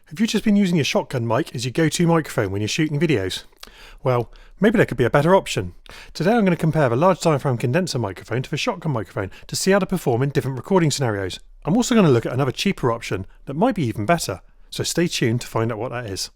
Have you just been using your shotgun mic as your go-to microphone when you're shooting videos? Well, maybe there could be a better option. Today I'm going to compare the large diaphragm condenser microphone to the shotgun microphone to see how they perform in different recording scenarios. I'm also going to look at another cheaper option that might be even better, so stay tuned to find out what that is.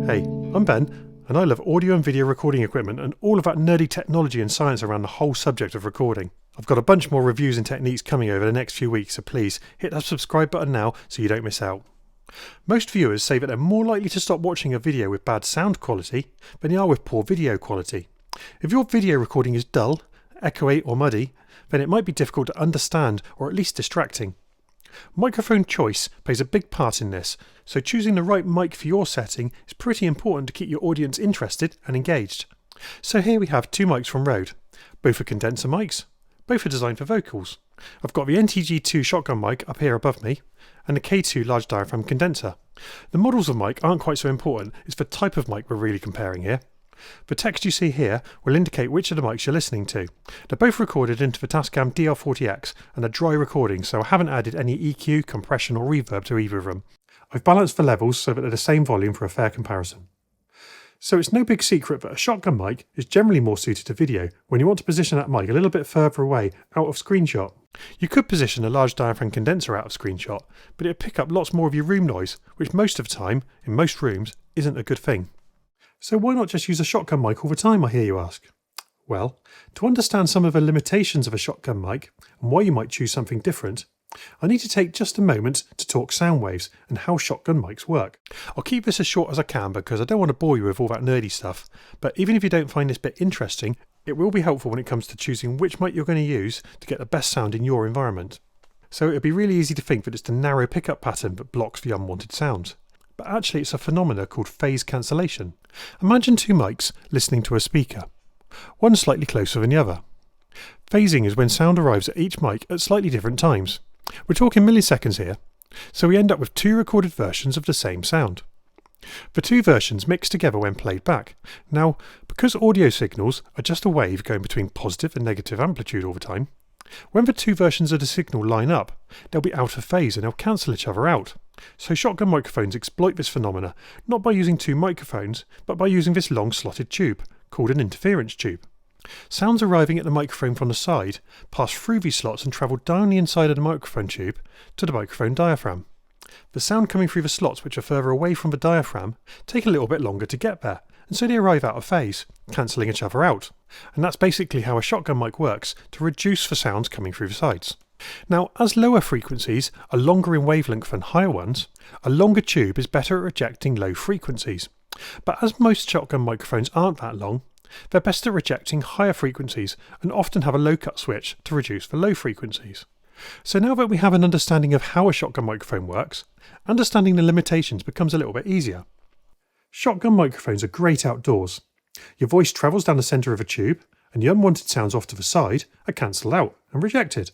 Hey, I'm Ben. And I love audio and video recording equipment and all of that nerdy technology and science around the whole subject of recording. I've got a bunch more reviews and techniques coming over the next few weeks, so please hit that subscribe button now so you don't miss out. Most viewers say that they're more likely to stop watching a video with bad sound quality than they are with poor video quality. If your video recording is dull, echoey or muddy, then it might be difficult to understand or at least distracting. Microphone choice plays a big part in this, so choosing the right mic for your setting is pretty important to keep your audience interested and engaged. So here we have two mics from Rode. Both are condenser mics, both are designed for vocals. I've got the NTG2 shotgun mic up here above me, and the K2 large diaphragm condenser. The models of mic aren't quite so important, it's the type of mic we're really comparing here. The text you see here will indicate which of the mics you're listening to. They're both recorded into the Tascam DR40X and are dry recordings, so I haven't added any EQ, compression or reverb to either of them. I've balanced the levels so that they're the same volume for a fair comparison. So it's no big secret that a shotgun mic is generally more suited to video when you want to position that mic a little bit further away out of screenshot. You could position a large diaphragm condenser out of screenshot, but it would pick up lots more of your room noise, which most of the time, in most rooms, isn't a good thing. So why not just use a shotgun mic all the time, I hear you ask? Well, to understand some of the limitations of a shotgun mic and why you might choose something different, I need to take just a moment to talk sound waves and how shotgun mics work. I'll keep this as short as I can because I don't want to bore you with all that nerdy stuff, but even if you don't find this bit interesting, it will be helpful when it comes to choosing which mic you're going to use to get the best sound in your environment. So it would be really easy to think that it's the narrow pickup pattern that blocks the unwanted sounds. But actually it's a phenomena called phase cancellation. Imagine two mics listening to a speaker, one slightly closer than the other. Phasing is when sound arrives at each mic at slightly different times. We're talking milliseconds here, so we end up with two recorded versions of the same sound. The two versions mix together when played back. Now, because audio signals are just a wave going between positive and negative amplitude all the time, when the two versions of the signal line up, they'll be out of phase and they'll cancel each other out. So shotgun microphones exploit this phenomena not by using two microphones, but by using this long slotted tube, called an interference tube. Sounds arriving at the microphone from the side pass through these slots and travel down the inside of the microphone tube to the microphone diaphragm. The sound coming through the slots which are further away from the diaphragm take a little bit longer to get there, and so they arrive out of phase, cancelling each other out. And that's basically how a shotgun mic works to reduce the sounds coming through the sides. Now, as lower frequencies are longer in wavelength than higher ones, a longer tube is better at rejecting low frequencies. But as most shotgun microphones aren't that long, they're best at rejecting higher frequencies and often have a low cut switch to reduce the low frequencies. So now that we have an understanding of how a shotgun microphone works, understanding the limitations becomes a little bit easier. Shotgun microphones are great outdoors. Your voice travels down the centre of a tube and the unwanted sounds off to the side are cancelled out and rejected.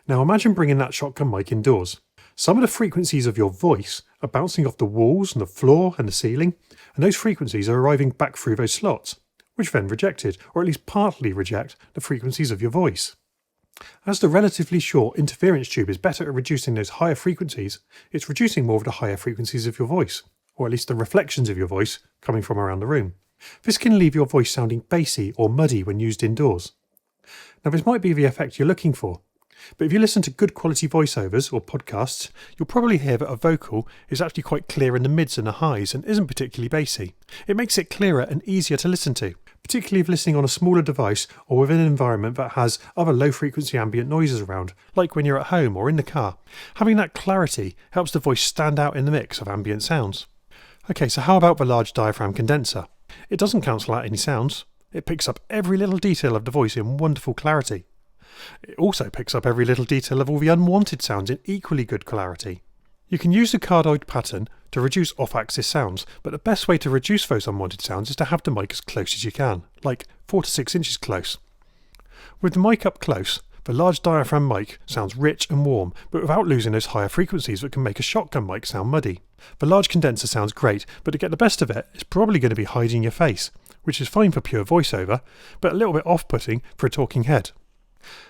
Now imagine bringing that shotgun mic indoors. Some of the frequencies of your voice are bouncing off the walls and the floor and the ceiling, and those frequencies are arriving back through those slots, which then rejected, or at least partly reject, the frequencies of your voice. As the relatively short interference tube is better at reducing those higher frequencies, it's reducing more of the higher frequencies of your voice, or at least the reflections of your voice coming from around the room. This can leave your voice sounding bassy or muddy when used indoors. Now this might be the effect you're looking for, but if you listen to good quality voiceovers or podcasts, you'll probably hear that a vocal is actually quite clear in the mids and the highs and isn't particularly bassy. It makes it clearer and easier to listen to, particularly if listening on a smaller device or within an environment that has other low frequency ambient noises around, like when you're at home or in the car. Having that clarity helps the voice stand out in the mix of ambient sounds. Okay, so how about the large diaphragm condenser? It doesn't cancel out any sounds. It picks up every little detail of the voice in wonderful clarity. It also picks up every little detail of all the unwanted sounds in equally good clarity. You can use the cardioid pattern to reduce off-axis sounds, but the best way to reduce those unwanted sounds is to have the mic as close as you can, like 4 to 6 inches close. With the mic up close, the large diaphragm mic sounds rich and warm, but without losing those higher frequencies that can make a shotgun mic sound muddy. The large condenser sounds great, but to get the best of it, it's probably going to be hiding your face, which is fine for pure voiceover, but a little bit off-putting for a talking head.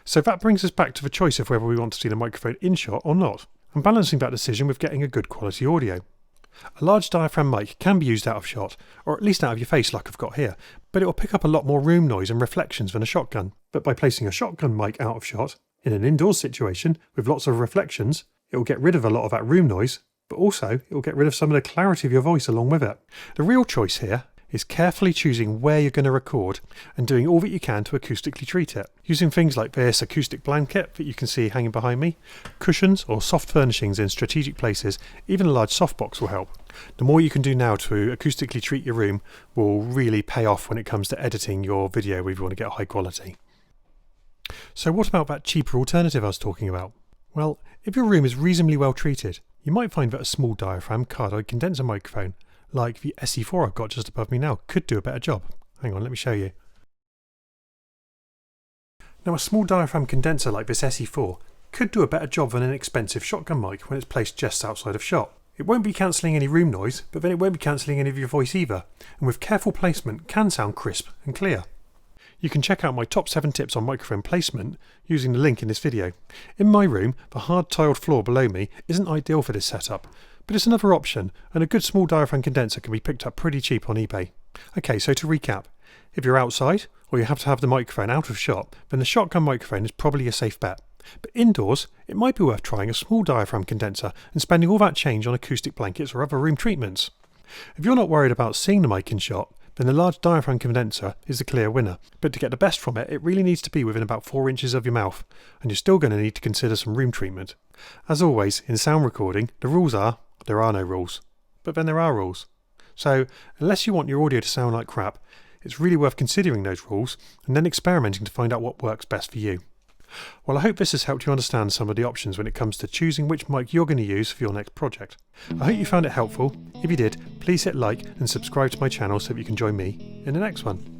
So that brings us back to the choice of whether we want to see the microphone in shot or not, and balancing that decision with getting a good quality audio. A large diaphragm mic can be used out of shot, or at least out of your face like I've got here, but it will pick up a lot more room noise and reflections than a shotgun. But by placing a shotgun mic out of shot, in an indoors situation with lots of reflections, it will get rid of a lot of that room noise, but also it will get rid of some of the clarity of your voice along with it. The real choice here is carefully choosing where you're going to record and doing all that you can to acoustically treat it, using things like this acoustic blanket that you can see hanging behind me, cushions or soft furnishings in strategic places. Even a large softbox will help. The more you can do now to acoustically treat your room will really pay off when it comes to editing your video if you want to get high quality. So what about that cheaper alternative I was talking about? Well, if your room is reasonably well treated, you might find that a small diaphragm cardioid condenser microphone, like the SE4 I've got just above me now, could do a better job. Hang on, let me show you. Now a small diaphragm condenser like this SE4 could do a better job than an expensive shotgun mic when it's placed just outside of shot. It won't be cancelling any room noise, but then it won't be cancelling any of your voice either, and with careful placement can sound crisp and clear. You can check out my top 7 tips on microphone placement using the link in this video. In my room, the hard tiled floor below me isn't ideal for this setup, but it's another option, and a good small diaphragm condenser can be picked up pretty cheap on eBay. Okay, so to recap, if you're outside, or you have to have the microphone out of shot, then the shotgun microphone is probably a safe bet. But indoors, it might be worth trying a small diaphragm condenser and spending all that change on acoustic blankets or other room treatments. If you're not worried about seeing the mic in shot, then the large diaphragm condenser is the clear winner. But to get the best from it, it really needs to be within about 4 inches of your mouth, and you're still going to need to consider some room treatment. As always, in sound recording, the rules are, there are no rules. But then there are rules. So, unless you want your audio to sound like crap, it's really worth considering those rules and then experimenting to find out what works best for you. Well, I hope this has helped you understand some of the options when it comes to choosing which mic you're going to use for your next project. I hope you found it helpful. If you did, please hit like and subscribe to my channel so that you can join me in the next one.